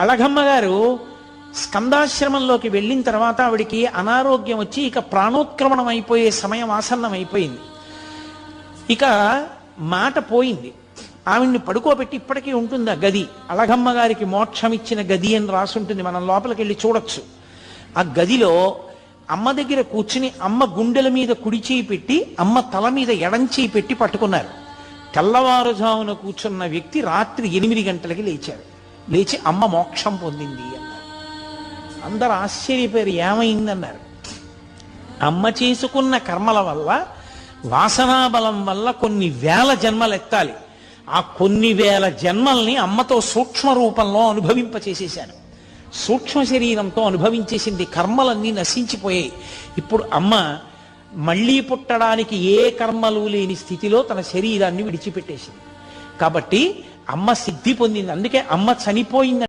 అళగమ్మ గారు స్కందాశ్రమంలోకి వెళ్ళిన తర్వాత ఆవిడికి అనారోగ్యం వచ్చి ఇక ప్రాణోత్క్రమణం అయిపోయే సమయం ఆసన్నం అయిపోయింది. ఇక మాట పోయింది. ఆవిడ్ని పడుకోబెట్టి ఇప్పటికీ ఉంటుంది ఆ గది. అళగమ్మ గారికి మోక్షం ఇచ్చిన గది అని రాసుంటుంది, మనం లోపలికి వెళ్ళి చూడొచ్చు. ఆ గదిలో అమ్మ దగ్గర కూర్చుని అమ్మ గుండెల మీద కుడి చేయి పెట్టి అమ్మ తల మీద ఎడం చేయి పెట్టి పట్టుకున్నారు. తెల్లవారుజామున కూర్చున్న వ్యక్తి రాత్రి 8 గంటలకి లేచారు. లేచి అమ్మ మోక్షం పొందింది అన్నారు. అందరు ఆశ్చర్యపోయారు, ఏమైందన్నారు. అమ్మ చేసుకున్న కర్మల వల్ల, వాసనాబలం వల్ల కొన్ని వేల జన్మలు ఎత్తాలి. ఆ కొన్ని వేల జన్మల్ని అమ్మతో సూక్ష్మ రూపంలో అనుభవింపచేసేశాను. సూక్ష్మ శరీరంతో అనుభవించేసింది. కర్మలన్నీ నశించిపోయాయి. ఇప్పుడు అమ్మ మళ్ళీ పుట్టడానికి ఏ కర్మలు లేని స్థితిలో తన శరీరాన్ని విడిచిపెట్టేసింది. కాబట్టి అమ్మ సిద్ధి పొందింది. అందుకే అమ్మ చనిపోయింది.